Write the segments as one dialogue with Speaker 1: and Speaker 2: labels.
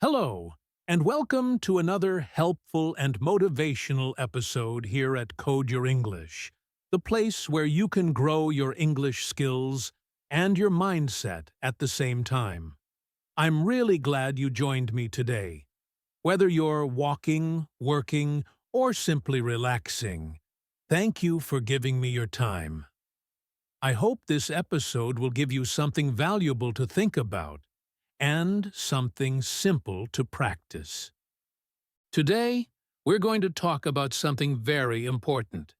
Speaker 1: Hello, and welcome to another helpful and motivational episode here at Code Your English, the place where you can grow your English skills and your mindset at the same time. I'm really glad you joined me today. Whether you're walking, working, or simply relaxing, thank you for giving me your time. I hope this episode will give you something valuable to think about and something simple to practice. Today, we're going to talk about something very important.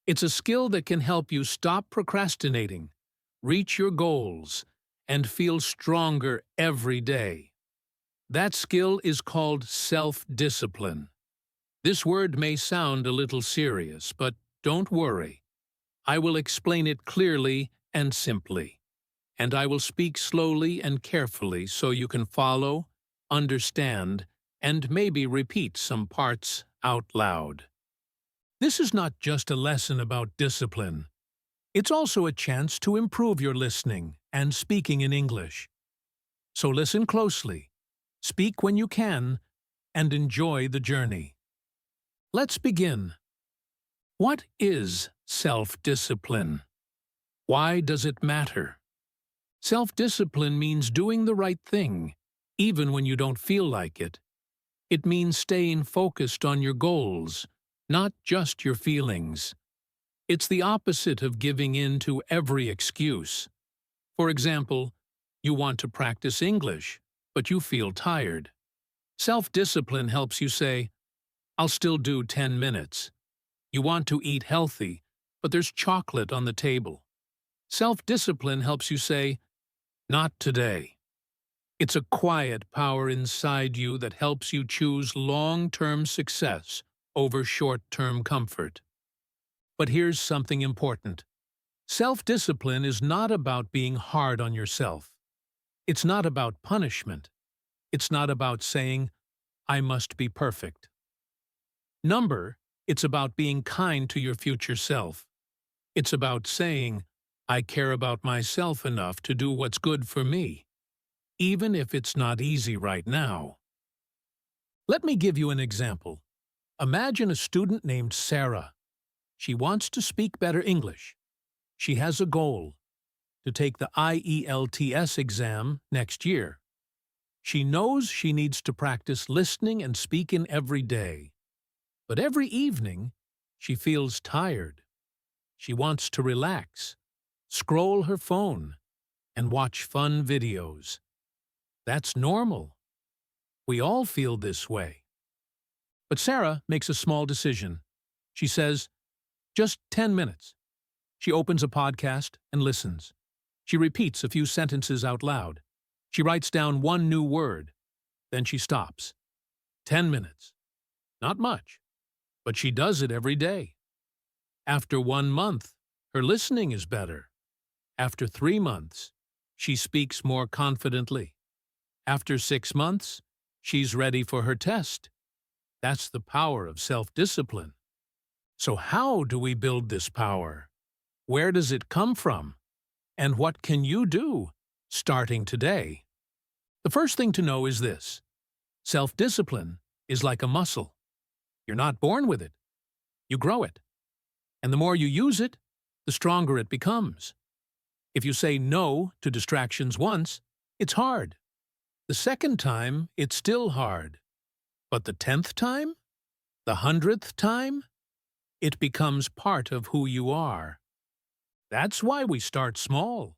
Speaker 1: It's a skill that can help you stop procrastinating, reach your goals, and feel stronger every day. That skill is called self-discipline. This word may sound a little serious, but don't worry. I will explain it clearly and simply, and I will speak slowly and carefully so you can follow, understand, and maybe repeat some parts out loud. This is not just a lesson about discipline. It's also a chance to improve your listening and speaking in English. So listen closely, speak when you can, and enjoy the journey. Let's begin. What is self-discipline? Why does it matter? Self-discipline means doing the right thing, even when you don't feel like it. It means staying focused on your goals, not just your feelings. It's the opposite of giving in to every excuse. For example, you want to practice English, but you feel tired. Self-discipline helps you say, "I'll still do 10 minutes." You want to eat healthy, but there's chocolate on the table. Self-discipline helps you say, "Not today." It's a quiet power inside you that helps you choose long-term success over short-term comfort. But here's something important. Self-discipline is not about being hard on yourself. It's not about punishment. It's not about saying, "I must be perfect." It's about being kind to your future self. It's about saying, "I care about myself enough to do what's good for me, even if it's not easy right now." Let me give you an example. Imagine a student named Sarah. She wants to speak better English. She has a goal, to take the IELTS exam next year. She knows she needs to practice listening and speaking every day. But every evening, she feels tired. She wants to relax, scroll her phone, and watch fun videos. That's normal. We all feel this way. But Sarah makes a small decision. She says, "Just 10 minutes." She opens a podcast and listens. She repeats a few sentences out loud. She writes down one new word. Then she stops. 10 minutes. Not much, but she does it every day. After 1 month, her listening is better. After 3 months, she speaks more confidently. After 6 months, she's ready for her test. That's the power of self-discipline. So how do we build this power? Where does it come from? And what can you do, starting today? The first thing to know is this. Self-discipline is like a muscle. You're not born with it. You grow it. And the more you use it, the stronger it becomes. If you say no to distractions once, it's hard. The second time, it's still hard. But the 10th time? The 100th time? It becomes part of who you are. That's why we start small.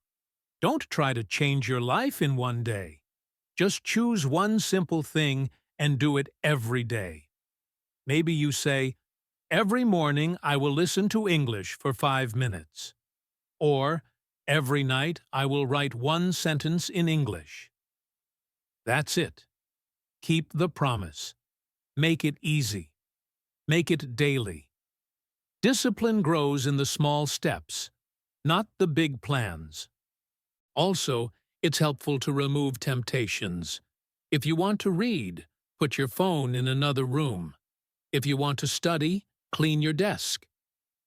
Speaker 1: Don't try to change your life in one day. Just choose one simple thing and do it every day. Maybe you say, "Every morning I will listen to English for 5 minutes." Or, "Every night I will write one sentence in English." That's it. Keep the promise. Make it easy. Make it daily. Discipline grows in the small steps, not the big plans. Also, it's helpful to remove temptations. If you want to read, put your phone in another room. If you want to study, clean your desk.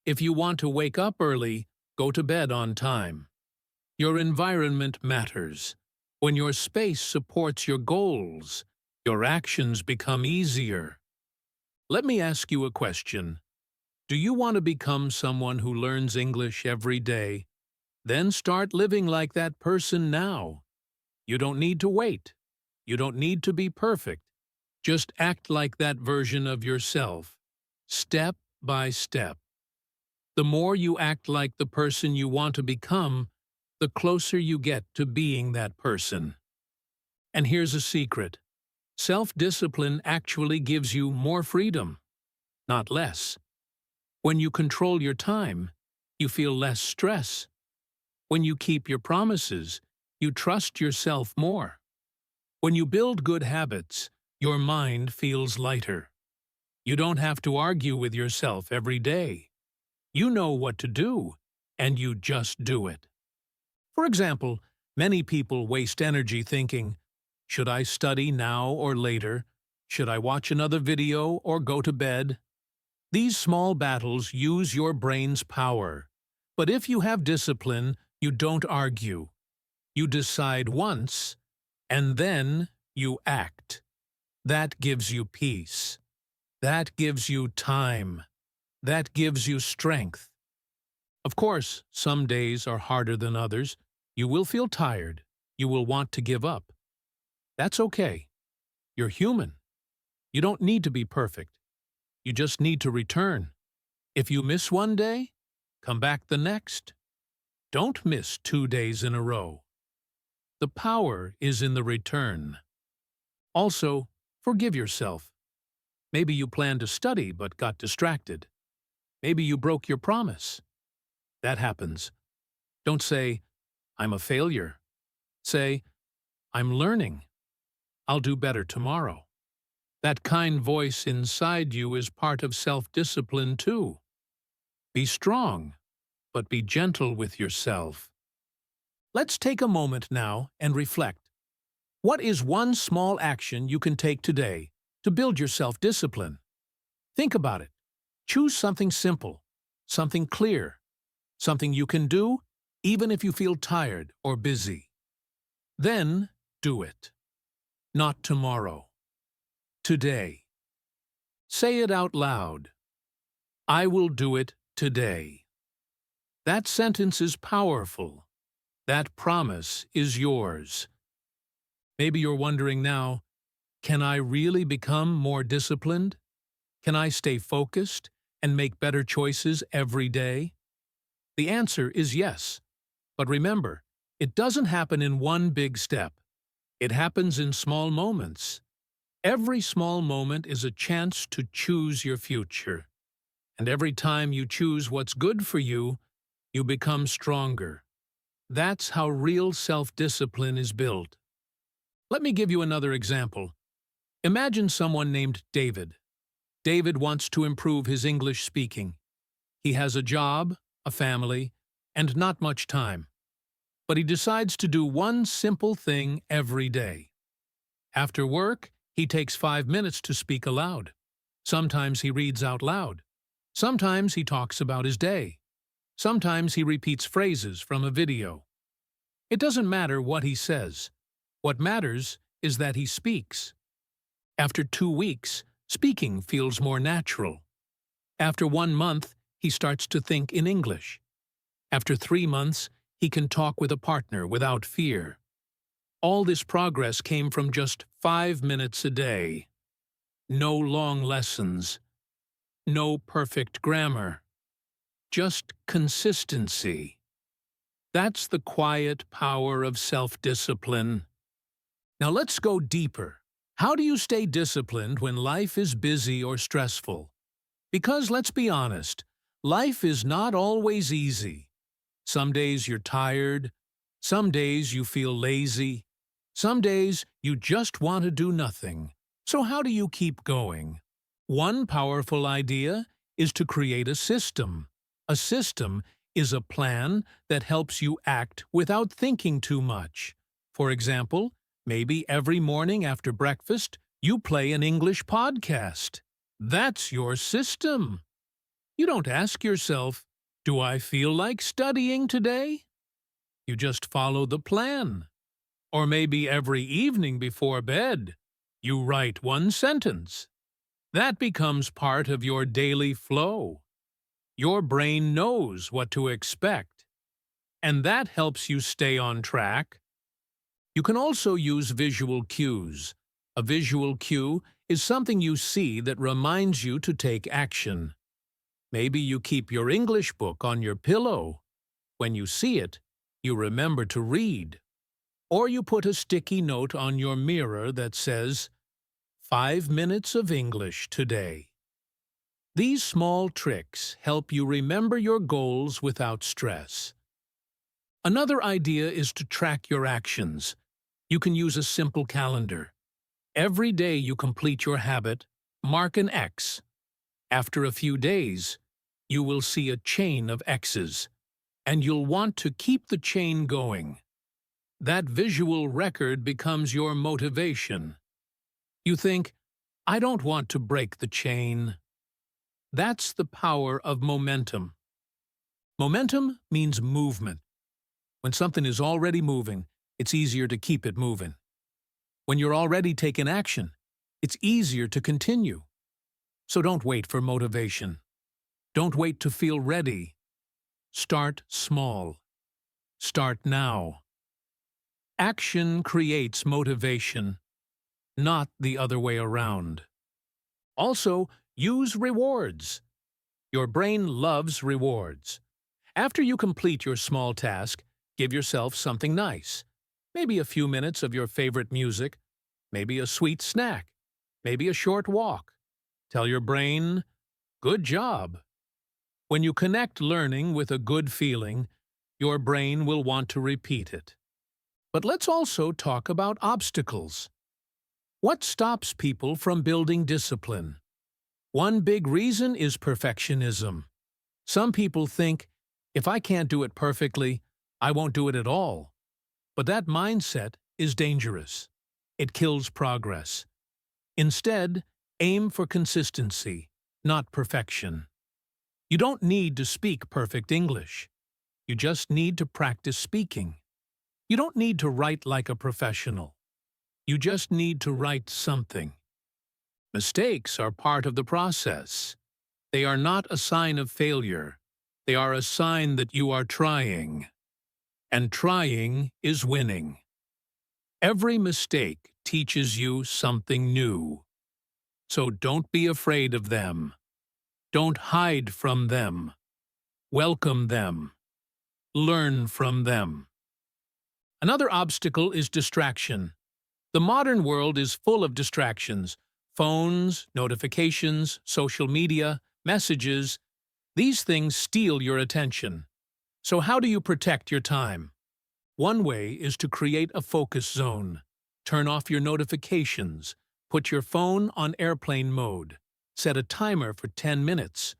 Speaker 1: If you want to wake up early, go to bed on time. Your environment matters. When your space supports your goals, Your actions become easier. Let me ask you a question. Do you want to become someone who learns English every day? Then start living like that person now. You don't need to wait. You don't need to be perfect. Just act like that version of yourself, step by step. The more you act like the person you want to become, the closer you get to being that person. And here's a secret. Self-discipline actually gives you more freedom, not less. When you control your time, you feel less stress. When you keep your promises, you trust yourself more. When you build good habits, your mind feels lighter. You don't have to argue with yourself every day. You know what to do, and you just do it. For example, many people waste energy thinking, should I study now or later? Should I watch another video or go to bed? These small battles use your brain's power. But if you have discipline, you don't argue. You decide once, and then you act. That gives you peace. That gives you time. That gives you strength. Of course, some days are harder than others. You will feel tired. You will want to give up. That's okay. You're human. You don't need to be perfect. You just need to return. If you miss one day, come back the next. Don't miss 2 days in a row. The power is in the return. Also, forgive yourself. Maybe you planned to study but got distracted. Maybe you broke your promise. That happens. Don't say, I'm a failure. Say, I'm learning. I'll do better tomorrow. That kind voice inside you is part of self-discipline too. Be strong, but be gentle with yourself. Let's take a moment now and reflect. What is one small action you can take today to build your self-discipline? Think about it. Choose something simple, something clear, something you can do even if you feel tired or busy. Then do it. Not tomorrow. Today. Say it out loud. I will do it today. That sentence is powerful. That promise is yours. Maybe you're wondering now, can I really become more disciplined? Can I stay focused and make better choices every day? The answer is yes. But remember, it doesn't happen in one big step. It happens in small moments. Every small moment is a chance to choose your future. And every time you choose what's good for you, you become stronger. That's how real self-discipline is built. Let me give you another example. Imagine someone named David. David wants to improve his English speaking. He has a job, a family, and not much time. But he decides to do one simple thing every day. After work, he takes 5 minutes to speak aloud. Sometimes he reads out loud. Sometimes he talks about his day. Sometimes he repeats phrases from a video. It doesn't matter what he says. What matters is that he speaks. After 2 weeks, speaking feels more natural. After 1 month, he starts to think in English. After 3 months, he can talk with a partner without fear. All this progress came from just 5 minutes a day. No long lessons. No perfect grammar. Just consistency. That's the quiet power of self-discipline. Now let's go deeper. How do you stay disciplined when life is busy or stressful? Because let's be honest, life is not always easy. Some days you're tired. Some days you feel lazy. Some days you just want to do nothing. So how do you keep going? One powerful idea is to create a system. A system is a plan that helps you act without thinking too much. For example, maybe every morning after breakfast, you play an English podcast. That's your system. You don't ask yourself, do I feel like studying today? You just follow the plan. Or maybe every evening before bed, You write one sentence. That becomes part of your daily flow. Your brain knows what to expect, and that helps you stay on track. You can also use visual cues. A visual cue is something you see that reminds you to take action. Maybe you keep your English book on your pillow. When you see it, you remember to read. Or you put a sticky note on your mirror that says, 5 minutes of English today. These small tricks help you remember your goals without stress. Another idea is to track your actions. You can use a simple calendar. Every day you complete your habit, mark an X. After a few days, you will see a chain of X's, and you'll want to keep the chain going. That visual record becomes your motivation. You think, I don't want to break the chain. That's the power of momentum. Momentum means movement. When something is already moving, it's easier to keep it moving. When you're already taking action, it's easier to continue. So don't wait for motivation. Don't wait to feel ready. Start small. Start now. Action creates motivation, not the other way around. Also, use rewards. Your brain loves rewards. After you complete your small task, give yourself something nice. Maybe a few minutes of your favorite music, maybe a sweet snack, maybe a short walk. Tell your brain, good job. When you connect learning with a good feeling, your brain will want to repeat it. But let's also talk about obstacles. What stops people from building discipline? One big reason is perfectionism. Some people think, if I can't do it perfectly, I won't do it at all. But that mindset is dangerous. It kills progress. Instead, aim for consistency, not perfection. You don't need to speak perfect English. You just need to practice speaking. You don't need to write like a professional. You just need to write something. Mistakes are part of the process. They are not a sign of failure. They are a sign that you are trying. And trying is winning. Every mistake teaches you something new. So don't be afraid of them. Don't hide from them. Welcome them. Learn from them. Another obstacle is distraction. The modern world is full of distractions. Phones, notifications, social media, messages. These things steal your attention. So how do you protect your time? One way is to create a focus zone. Turn off your notifications. Put your phone on airplane mode. Set a timer for 10 minutes.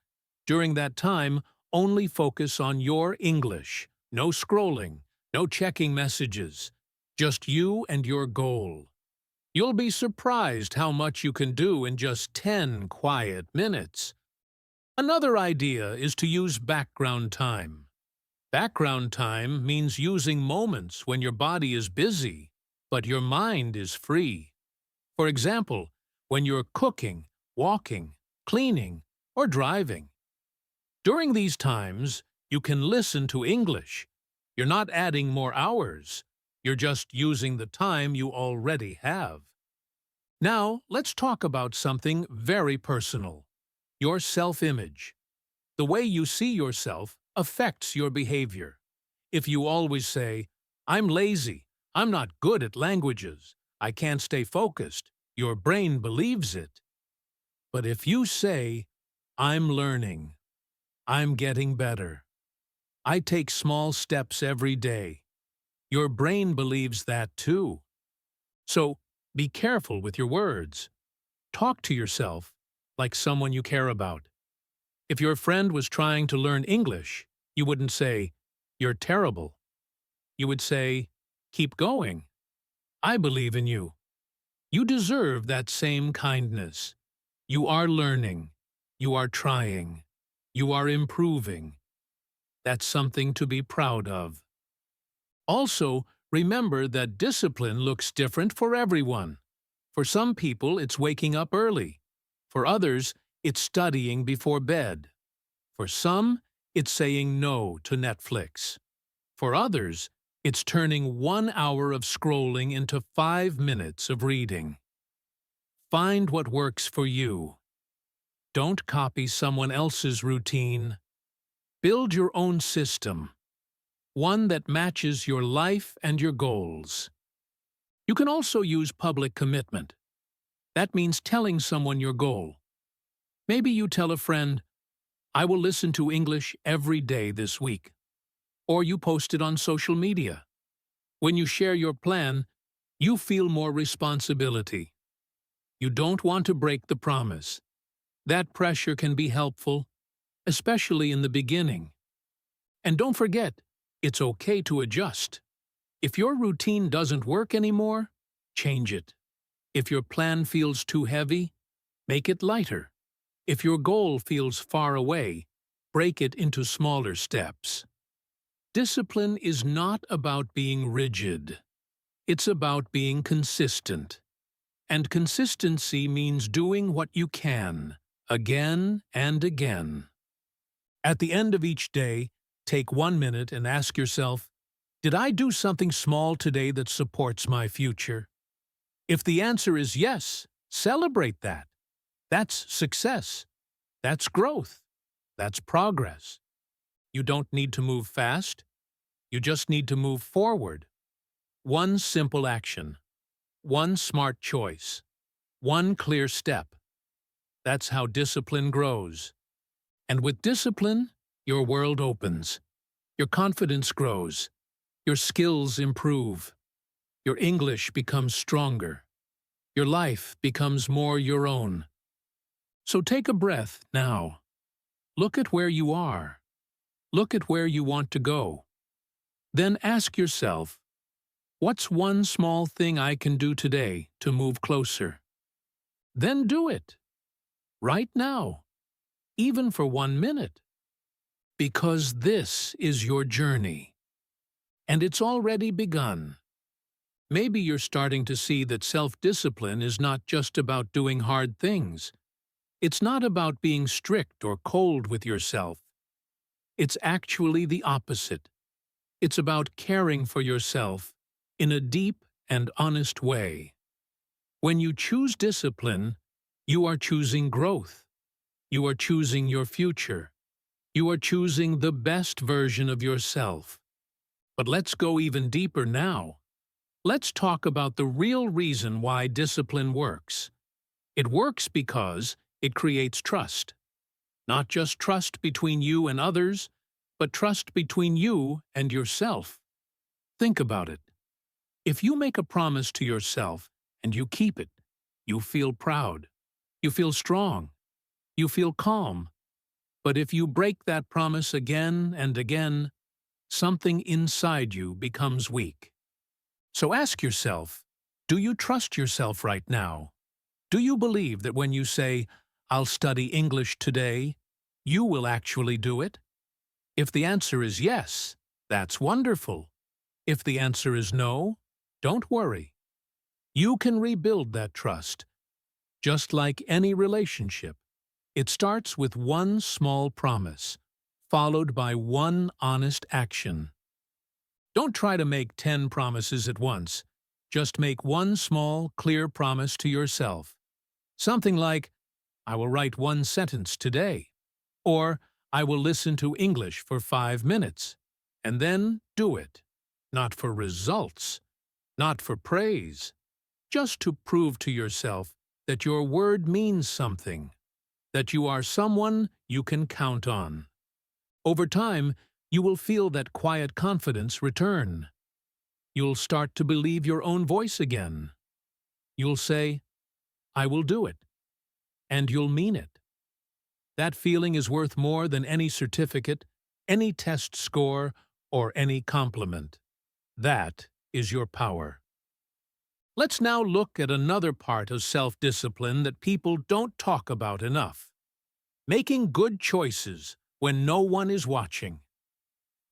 Speaker 1: During that time, only focus on your English. No scrolling, no checking messages. Just you and your goal. You'll be surprised how much you can do in just 10 quiet minutes. Another idea is to use background time. Background time means using moments when your body is busy, but your mind is free. For example, when you're cooking, walking, cleaning, or driving. During these times, you can listen to English. You're not adding more hours. You're just using the time you already have. Now, let's talk about something very personal. Your self-image. The way you see yourself affects your behavior. If you always say, I'm lazy, I'm not good at languages, I can't stay focused, your brain believes it. But if you say, I'm learning, I'm getting better, I take small steps every day, your brain believes that too. So, be careful with your words. Talk to yourself like someone you care about. If your friend was trying to learn English, you wouldn't say, you're terrible. You would say, keep going. I believe in you. You deserve that same kindness. You are learning. You are trying. You are improving. That's something to be proud of. Also, remember that discipline looks different for everyone. For some people, it's waking up early. For others, it's studying before bed. For some, it's saying no to Netflix. For others, it's turning 1 hour of scrolling into 5 minutes of reading. Find what works for you. Don't copy someone else's routine. Build your own system, one that matches your life and your goals. You can also use public commitment. That means telling someone your goal. Maybe you tell a friend, "I will listen to English every day this week." Or you post it on social media. When you share your plan, you feel more responsibility. You don't want to break the promise. That pressure can be helpful, especially in the beginning. And don't forget, it's okay to adjust. If your routine doesn't work anymore, change it. If your plan feels too heavy, make it lighter. If your goal feels far away, break it into smaller steps. Discipline is not about being rigid. It's about being consistent. And consistency means doing what you can, again and again. At the end of each day, take 1 minute and ask yourself, did I do something small today that supports my future? If the answer is yes, celebrate that. That's success. That's growth. That's progress. You don't need to move fast. You just need to move forward. One simple action. One smart choice. One clear step. That's how discipline grows. And with discipline, your world opens. Your confidence grows. Your skills improve. Your English becomes stronger. Your life becomes more your own. So take a breath now. Look at where you are. Look at where you want to go. Then ask yourself, what's one small thing I can do today to move closer? Then do it. Right now. Even for 1 minute. Because this is your journey. And it's already begun. Maybe you're starting to see that self-discipline is not just about doing hard things. It's not about being strict or cold with yourself. It's actually the opposite. It's about caring for yourself in a deep and honest way. When you choose discipline, you are choosing growth. You are choosing your future. You are choosing the best version of yourself. But let's go even deeper now. Let's talk about the real reason why discipline works. It works because it creates trust. Not just trust between you and others, but trust between you and yourself. Think about it. If you make a promise to yourself and you keep it, you feel proud. You feel strong. You feel calm. But if you break that promise again and again, something inside you becomes weak. So ask yourself, do you trust yourself right now? Do you believe that when you say, "I'll study English today," you will actually do it? If the answer is yes, that's wonderful. If the answer is no, don't worry. You can rebuild that trust. Just like any relationship, it starts with one small promise, followed by one honest action. Don't try to make 10 promises at once. Just make one small, clear promise to yourself. Something like, "I will write 1 sentence today," or "I will listen to English for 5 minutes." And then do it. Not for results, not for praise, just to prove to yourself that your word means something, that you are someone you can count on. Over time, you will feel that quiet confidence return. You'll start to believe your own voice again. You'll say, "I will do it," and you'll mean it. That feeling is worth more than any certificate, any test score, or any compliment. That is your power. Let's now look at another part of self-discipline that people don't talk about enough. Making good choices when no one is watching.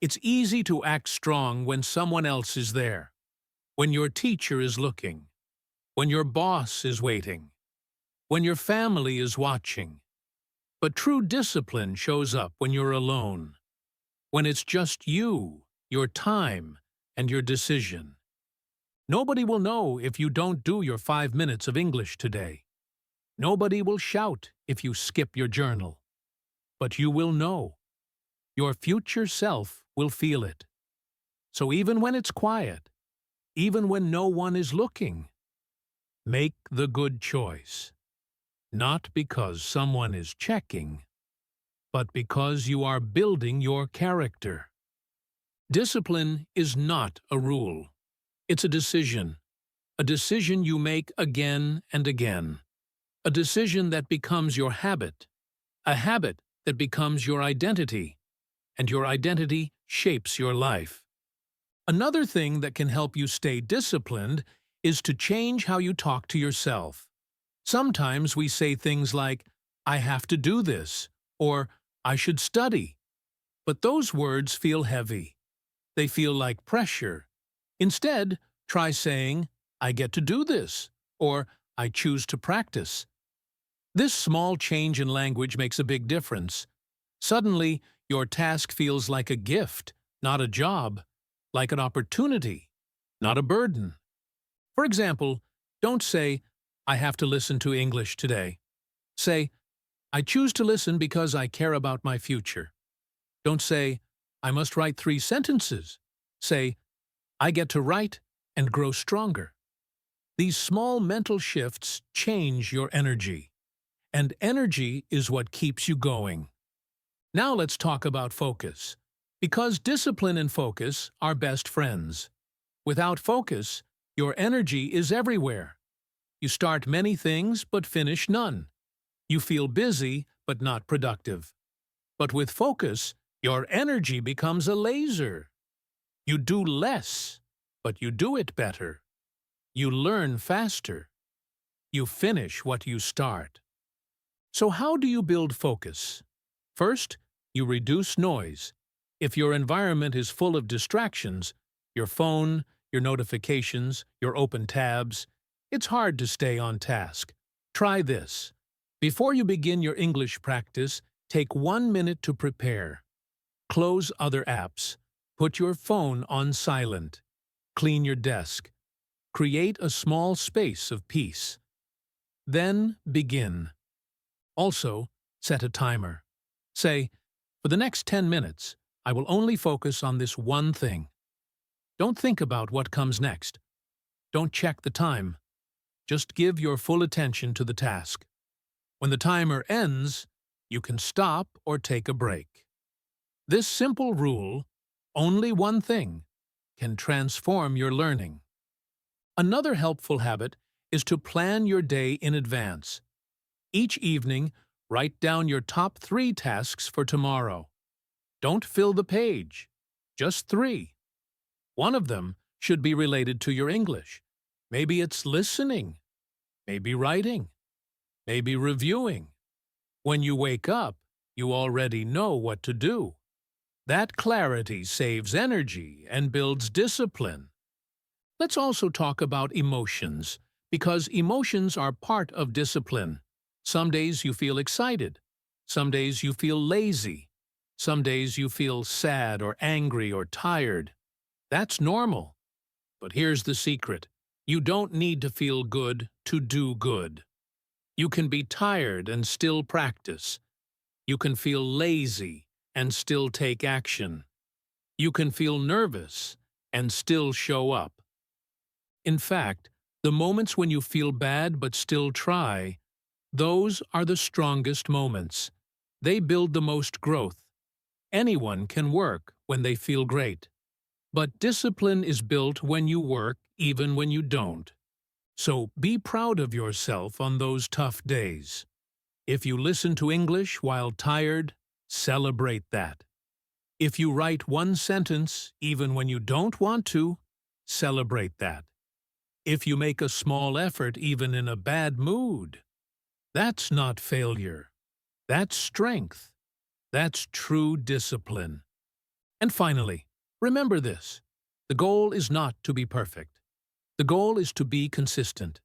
Speaker 1: It's easy to act strong when someone else is there, when your teacher is looking, when your boss is waiting, when your family is watching. But true discipline shows up when you're alone, when it's just you, your time, and your decision. Nobody will know if you don't do your 5 minutes of English today. Nobody will shout if you skip your journal. But you will know. Your future self will feel it. So even when it's quiet, even when no one is looking, make the good choice. Not because someone is checking, but because you are building your character. Discipline is not a rule. It's a decision you make again and again, a decision that becomes your habit, a habit that becomes your identity, and your identity shapes your life. Another thing that can help you stay disciplined is to change how you talk to yourself. Sometimes we say things like, "I have to do this," or "I should study." But those words feel heavy. They feel like pressure. Instead, try saying, "I get to do this," or "I choose to practice." This small change in language makes a big difference. Suddenly, your task feels like a gift, not a job, like an opportunity, not a burden. For example, don't say, "I have to listen to English today." Say, "I choose to listen because I care about my future." Don't say, "I must write 3 sentences." Say, "I get to write and grow stronger." These small mental shifts change your energy. And energy is what keeps you going. Now let's talk about focus. Because discipline and focus are best friends. Without focus, your energy is everywhere. You start many things but finish none. You feel busy but not productive. But with focus, your energy becomes a laser. You do less, but you do it better. You learn faster. You finish what you start. So how do you build focus? First, you reduce noise. If your environment is full of distractions, your phone, your notifications, your open tabs, it's hard to stay on task. Try this. Before you begin your English practice, take 1 minute to prepare. Close other apps. Put your phone on silent. Clean your desk. Create a small space of peace. Then begin. Also, set a timer. Say, "For the next 10 minutes, I will only focus on this one thing." Don't think about what comes next. Don't check the time. Just give your full attention to the task. When the timer ends, you can stop or take a break. This simple rule, only one thing, can transform your learning. Another helpful habit is to plan your day in advance. Each evening, write down your top 3 tasks for tomorrow. Don't fill the page, just 3. One of them should be related to your English. Maybe it's listening, maybe writing, maybe reviewing. When you wake up, you already know what to do. That clarity saves energy and builds discipline. Let's also talk about emotions, because emotions are part of discipline. Some days you feel excited. Some days you feel lazy. Some days you feel sad or angry or tired. That's normal. But here's the secret. You don't need to feel good to do good. You can be tired and still practice. You can feel lazy and still take action. You can feel nervous and still show up. In fact, the moments when you feel bad but still try, those are the strongest moments. They build the most growth. Anyone can work when they feel great. But discipline is built when you work even when you don't. So be proud of yourself on those tough days. If you listen to English while tired, celebrate that. If you write one sentence even when you don't want to, celebrate that. If you make a small effort even in a bad mood, that's not failure. That's strength. That's true discipline. And finally, remember this. The goal is not to be perfect. The goal is to be consistent.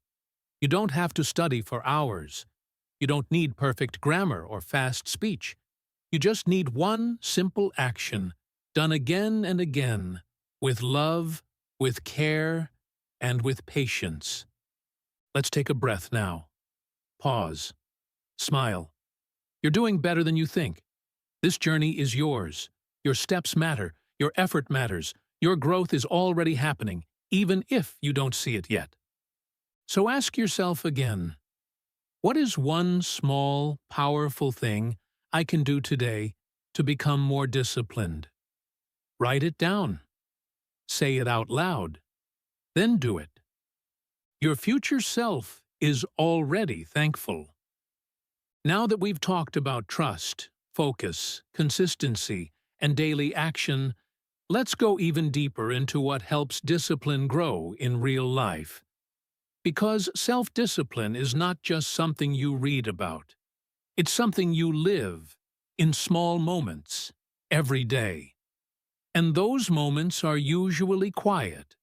Speaker 1: You don't have to study for hours. You don't need perfect grammar or fast speech. You just need one simple action, done again and again, with love, with care, and with patience. Let's take a breath now. Pause. Smile. You're doing better than you think. This journey is yours. Your steps matter. Your effort matters. Your growth is already happening, even if you don't see it yet. So ask yourself again, what is one small, powerful thing I can do today to become more disciplined? Write it down. Say it out loud. Then do it. Your future self is already thankful. Now that we've talked about trust, focus, consistency, and daily action, let's go even deeper into what helps discipline grow in real life. Because self-discipline is not just something you read about. It's something you live, in small moments, every day. And those moments are usually quiet.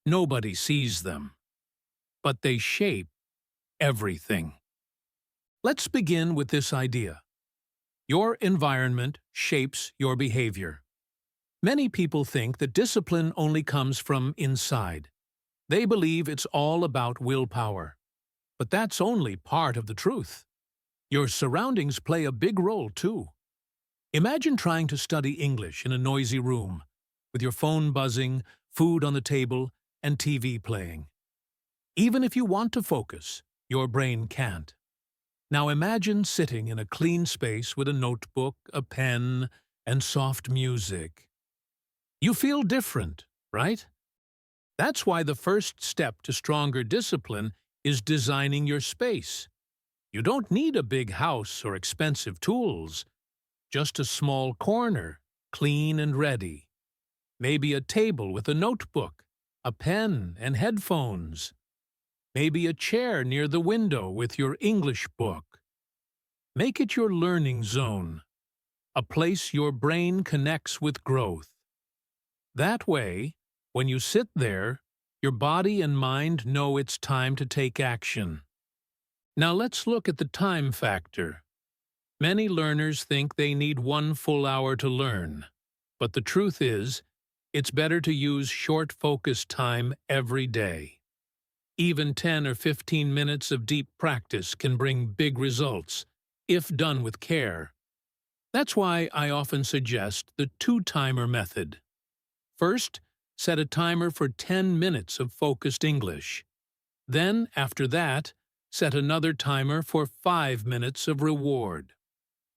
Speaker 1: Nobody sees them. But they shape everything. Let's begin with this idea. Your environment shapes your behavior. Many people think that discipline only comes from inside. They believe it's all about willpower. But that's only part of the truth. Your surroundings play a big role too. Imagine trying to study English in a noisy room, with your phone buzzing, food on the table, and TV playing. Even if you want to focus, your brain can't. Now imagine sitting in a clean space with a notebook, a pen, and soft music. You feel different, right? That's why the first step to stronger discipline is designing your space. You don't need a big house or expensive tools. Just a small corner, clean and ready. Maybe a table with a notebook, a pen and headphones. Maybe a chair near the window with your English book. Make it your learning zone, a place your brain connects with growth. That way, when you sit there, your body and mind know it's time to take action. Now let's look at the time factor. Many learners think they need 1 full hour to learn, but the truth is, it's better to use short focused time every day. Even 10 or 15 minutes of deep practice can bring big results, if done with care. That's why I often suggest the 2-timer method. First, set a timer for 10 minutes of focused English. Then, after that, set another timer for 5 minutes of reward.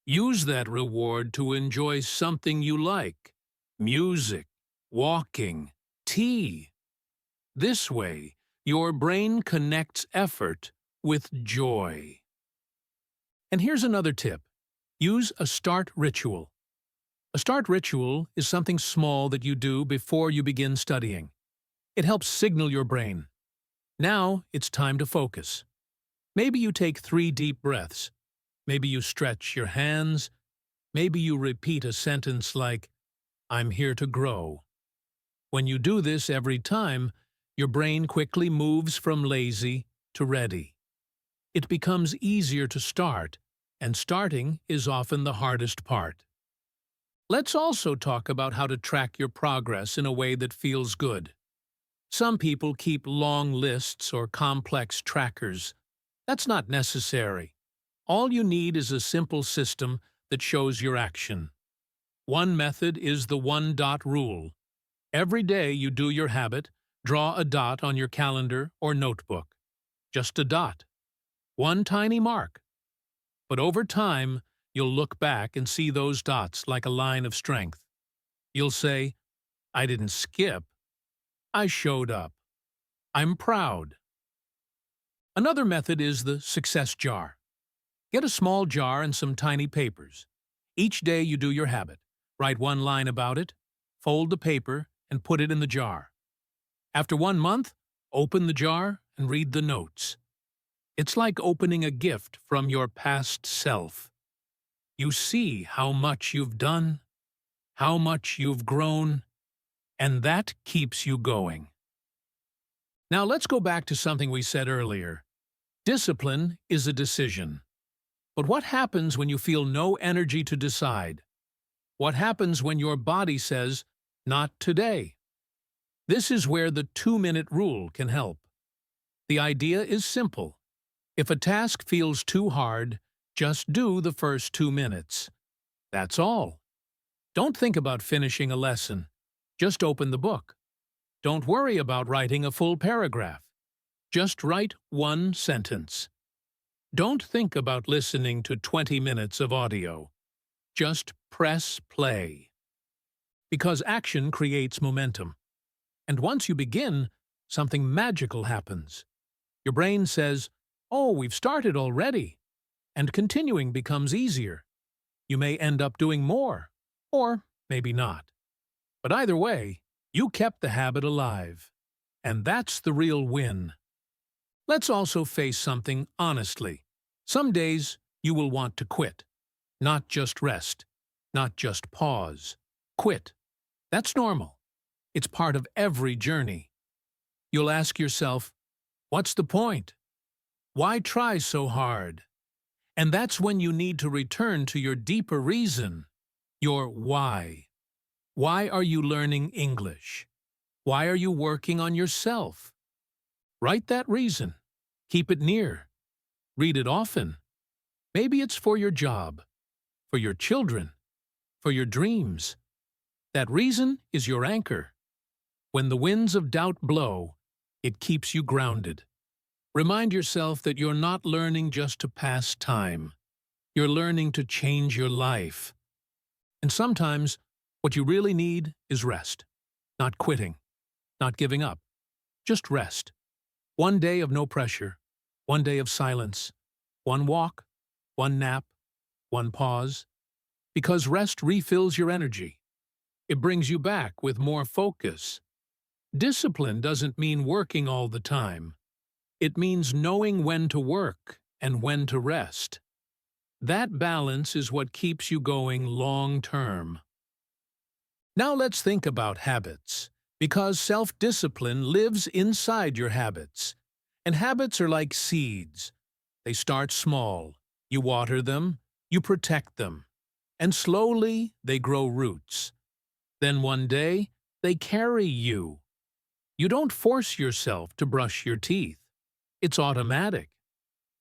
Speaker 1: Use that reward to enjoy something you like: music, walking, tea. This way, your brain connects effort with joy. And here's another tip. Use a start ritual. A start ritual is something small that you do before you begin studying. It helps signal your brain. Now it's time to focus. Maybe you take 3 deep breaths. Maybe you stretch your hands. Maybe you repeat a sentence like, "I'm here to grow." When you do this every time, your brain quickly moves from lazy to ready. It becomes easier to start, and starting is often the hardest part. Let's also talk about how to track your progress in a way that feels good. Some people keep long lists or complex trackers. That's not necessary. All you need is a simple system that shows your action. One method is the 1-dot rule. Every day you do your habit, draw a dot on your calendar or notebook. Just a dot. One tiny mark. But over time, you'll look back and see those dots like a line of strength. You'll say, "I didn't skip. I showed up. I'm proud." Another method is the success jar. Get a small jar and some tiny papers. Each day you do your habit. Write 1 line about it, fold the paper, and put it in the jar. After 1 month, open the jar and read the notes. It's like opening a gift from your past self. You see how much you've done, how much you've grown, and that keeps you going. Now let's go back to something we said earlier. Discipline is a decision. But what happens when you feel no energy to decide? What happens when your body says, "Not today"? This is where the 2-minute rule can help. The idea is simple. If a task feels too hard, just do the first 2 minutes. That's all. Don't think about finishing a lesson. Just open the book. Don't worry about writing a full paragraph. Just write one sentence. Don't think about listening to 20 minutes of audio. Just press play. Because action creates momentum. And once you begin, something magical happens. Your brain says, "Oh, we've started already." And continuing becomes easier. You may end up doing more, or maybe not. But either way, you kept the habit alive. And that's the real win. Let's also face something honestly. Some days you will want to quit. Not just rest. Not just pause. Quit. That's normal. It's part of every journey. You'll ask yourself, what's the point? Why try so hard? And that's when you need to return to your deeper reason, your why. Why are you learning English? Why are you working on yourself? Write that reason. Keep it near. Read it often. Maybe it's for your job, for your children, for your dreams. That reason is your anchor. When the winds of doubt blow, it keeps you grounded. Remind yourself that you're not learning just to pass time. You're learning to change your life. And sometimes, what you really need is rest. Not quitting. Not giving up. Just rest. One day of no pressure. One day of silence. One walk. One nap. One pause. Because rest refills your energy. It brings you back with more focus. Discipline doesn't mean working all the time. It means knowing when to work and when to rest. That balance is what keeps you going long-term. Now let's think about habits, because self-discipline lives inside your habits. And habits are like seeds. They start small. You water them, you protect them, and slowly they grow roots. Then one day, they carry you. You don't force yourself to brush your teeth. It's automatic.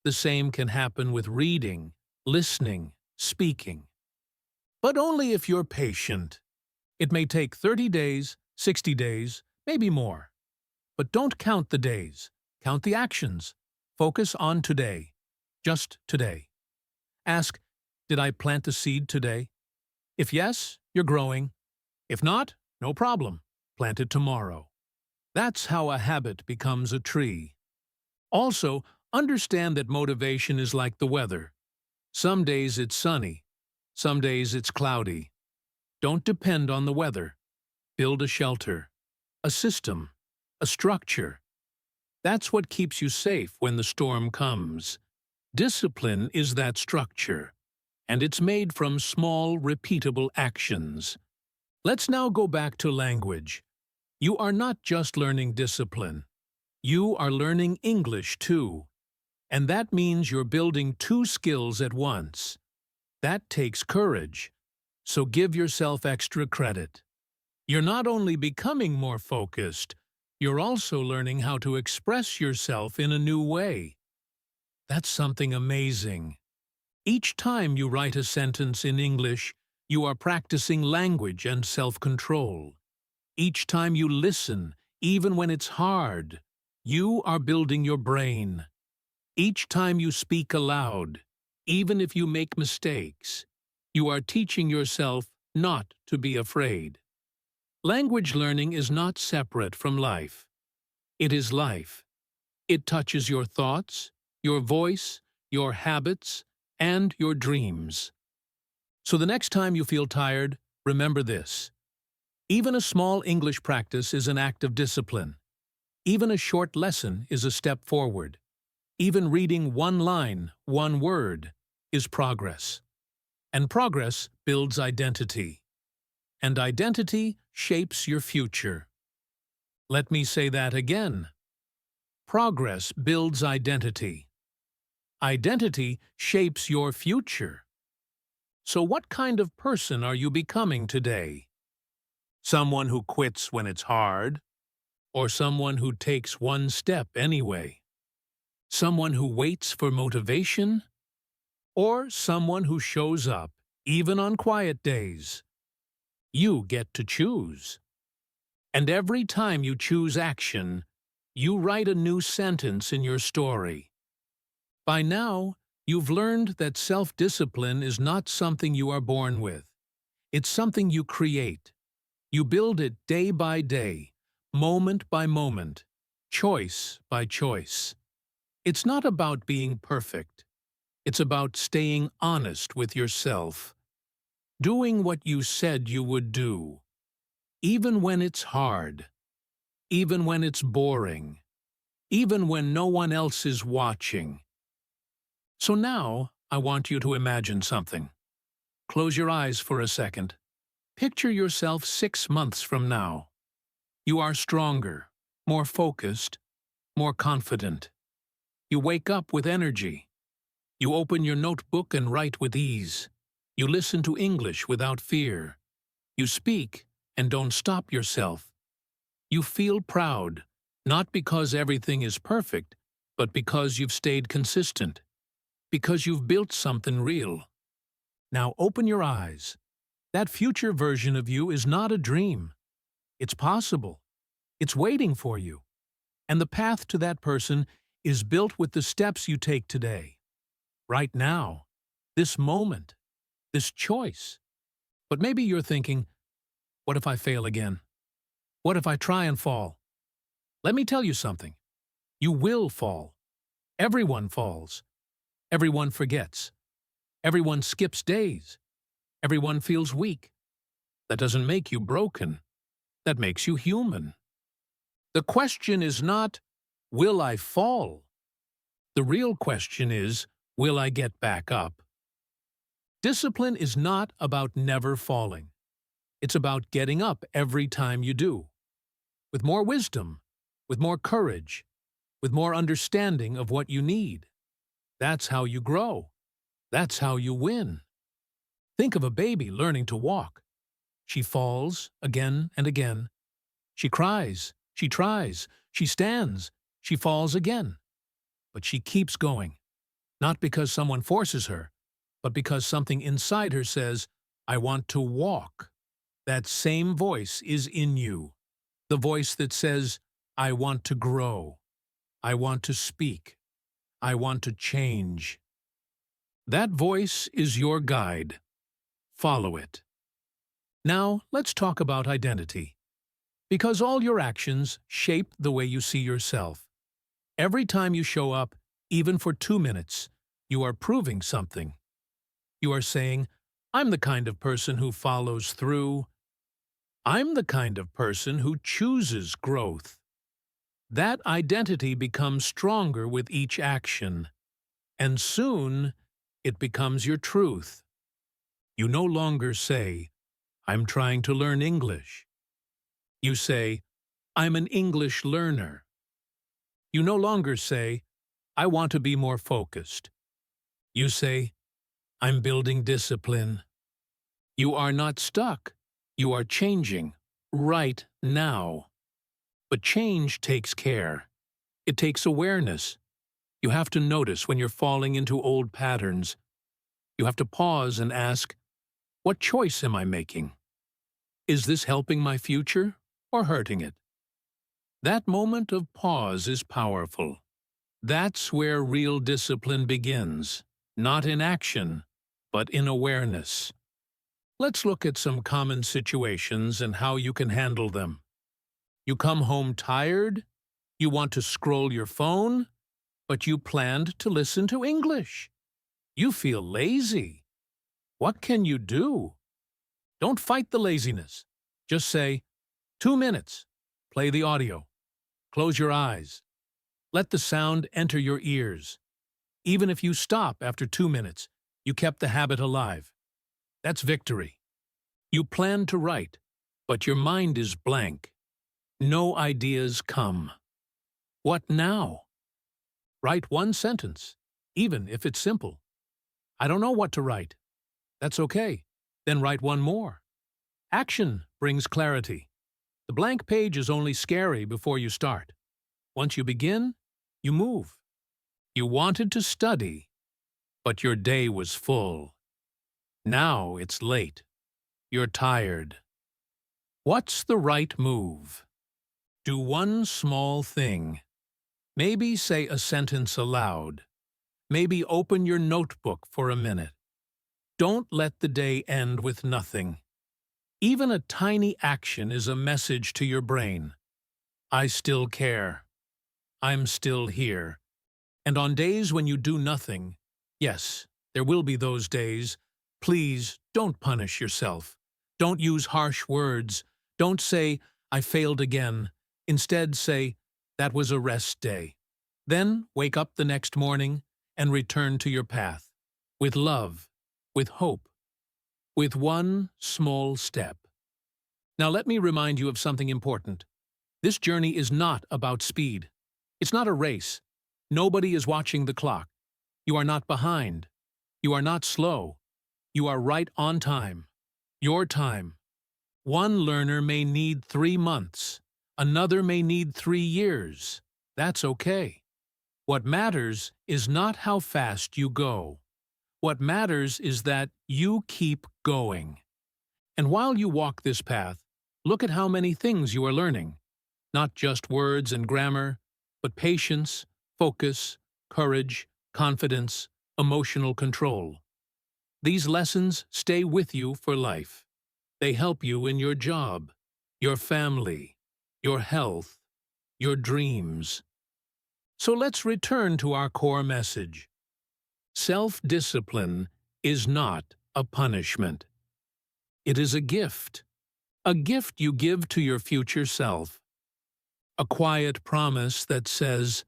Speaker 1: The same can happen with reading, listening, speaking. But only if you're patient. It may take 30 days, 60 days, maybe more. But don't count the days. Count the actions. Focus on today. Just today. Ask, did I plant a seed today? If yes, you're growing. If not, no problem. Plant it tomorrow. That's how a habit becomes a tree. Also, understand that motivation is like the weather. Some days it's sunny. Some days it's cloudy. Don't depend on the weather. Build a shelter, a system, a structure. That's what keeps you safe when the storm comes. Discipline is that structure, and it's made from small, repeatable actions. Let's now go back to language. You are not just learning discipline. You are learning English too. And that means you're building 2 skills at once. That takes courage. So give yourself extra credit. You're not only becoming more focused, you're also learning how to express yourself in a new way. That's something amazing. Each time you write a sentence in English, you are practicing language and self-control. Each time you listen, even when it's hard, you are building your brain. Each time you speak aloud, even if you make mistakes, you are teaching yourself not to be afraid. Language learning is not separate from life. It is life. It touches your thoughts, your voice, your habits, and your dreams. So the next time you feel tired, remember this. Even a small English practice is an act of discipline. Even a short lesson is a step forward. Even reading one line, one word, is progress. And progress builds identity. And identity shapes your future. Let me say that again. Progress builds identity. Identity shapes your future. So what kind of person are you becoming today? Someone who quits when it's hard, or someone who takes one step anyway? Someone who waits for motivation, or someone who shows up, even on quiet days? You get to choose. And every time you choose action, you write a new sentence in your story. By now, you've learned that self-discipline is not something you are born with. It's something you create. You build it day by day, moment by moment, choice by choice. It's not about being perfect. It's about staying honest with yourself, doing what you said you would do, even when it's hard, even when it's boring, even when no one else is watching. So now, I want you to imagine something. Close your eyes for a second. Picture yourself 6 months from now. You are stronger, more focused, more confident. You wake up with energy. You open your notebook and write with ease. You listen to English without fear. You speak and don't stop yourself. You feel proud, not because everything is perfect, but because you've stayed consistent, because you've built something real. Now open your eyes. That future version of you is not a dream. It's possible. It's waiting for you. And the path to that person is built with the steps you take today. Right now. This moment. This choice. But maybe you're thinking, what if I fail again? What if I try and fall? Let me tell you something. You will fall. Everyone falls. Everyone forgets. Everyone skips days. Everyone feels weak. That doesn't make you broken. That makes you human. The question is not, will I fall? The real question is, will I get back up? Discipline is not about never falling. It's about getting up every time you do. With more wisdom, with more courage, with more understanding of what you need. That's how you grow. That's how you win. Think of a baby learning to walk. She falls again and again. She cries, she tries, she stands, she falls again. But she keeps going, not because someone forces her, but because something inside her says, I want to walk. That same voice is in you, the voice that says, I want to grow, I want to speak, I want to change. That voice is your guide. Follow it. Now, let's talk about identity. Because all your actions shape the way you see yourself. Every time you show up, even for 2 minutes, you are proving something. You are saying, I'm the kind of person who follows through. I'm the kind of person who chooses growth. That identity becomes stronger with each action. And soon, it becomes your truth. You no longer say, I'm trying to learn English. You say, I'm an English learner. You no longer say, I want to be more focused. You say, I'm building discipline. You are not stuck. You are changing, right now. But change takes care. It takes awareness. You have to notice when you're falling into old patterns. You have to pause and ask, what choice am I making? Is this helping my future or hurting it? That moment of pause is powerful. That's where real discipline begins, not in action, but in awareness. Let's look at some common situations and how you can handle them. You come home tired, you want to scroll your phone, but you planned to listen to English. You feel lazy. What can you do? Don't fight the laziness. Just say, 2 minutes. Play the audio. Close your eyes. Let the sound enter your ears. Even if you stop after 2 minutes, you kept the habit alive. That's victory. You plan to write, but your mind is blank. No ideas come. What now? Write one sentence. even if it's simple. I don't know what to write. That's okay. Then write one more. Action brings clarity. The blank page is only scary before you start. Once you begin, you move. You wanted to study, but your day was full. Now it's late. You're tired. What's the right move? Do one small thing. Maybe say a sentence aloud. Maybe open your notebook for a minute. Don't let the day end with nothing. Even a tiny action is a message to your brain. I still care. I'm still here. And on days when you do nothing, yes, there will be those days, please don't punish yourself. Don't use harsh words. Don't say, I failed again. Instead say, that was a rest day. Then wake up the next morning and return to your path. With love, with hope, with one small step. Now let me remind you of something important. This journey is not about speed. It's not a race. Nobody is watching the clock. You are not behind. You are not slow. You are right on time. Your time. One learner may need 3 months. Another may need 3 years. That's okay. What matters is not how fast you go. What matters is that you keep going. And while you walk this path, look at how many things you are learning. Not just words and grammar, but patience, focus, courage, confidence, emotional control. These lessons stay with you for life. They help you in your job, your family, your health, your dreams. So let's return to our core message. Self-discipline is not a punishment. It is a gift you give to your future self. A quiet promise that says,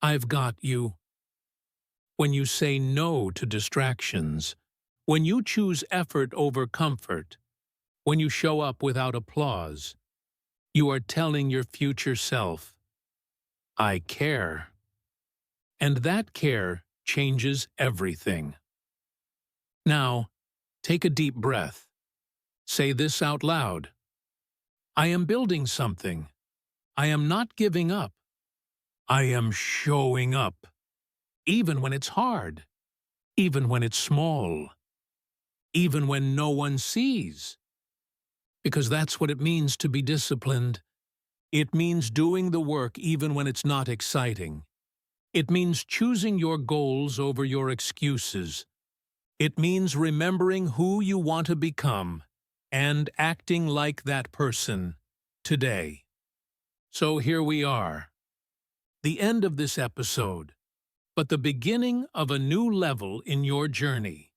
Speaker 1: I've got you. When you say no to distractions, when you choose effort over comfort, when you show up without applause, you are telling your future self, I care. And that care changes everything. Now, take a deep breath. Say this out loud. I am building something. I am not giving up. I am showing up. Even when it's hard. Even when it's small. Even when no one sees. Because that's what it means to be disciplined. It means doing the work even when it's not exciting. It means choosing your goals over your excuses. It means remembering who you want to become and acting like that person today. So here we are. The end of this episode, but the beginning of a new level in your journey.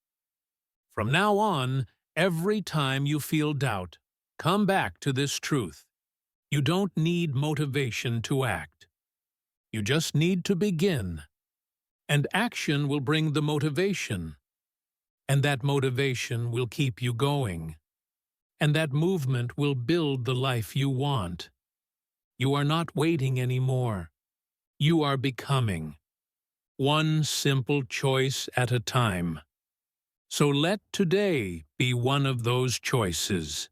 Speaker 1: From now on, every time you feel doubt, come back to this truth. You don't need motivation to act. You just need to begin. And action will bring the motivation. And that motivation will keep you going. And that movement will build the life you want. You are not waiting anymore. You are becoming. One simple choice at a time. So let today be one of those choices.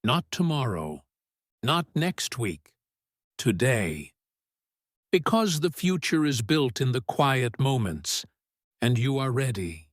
Speaker 1: Not tomorrow, not next week, today. Because the future is built in the quiet moments, and you are ready.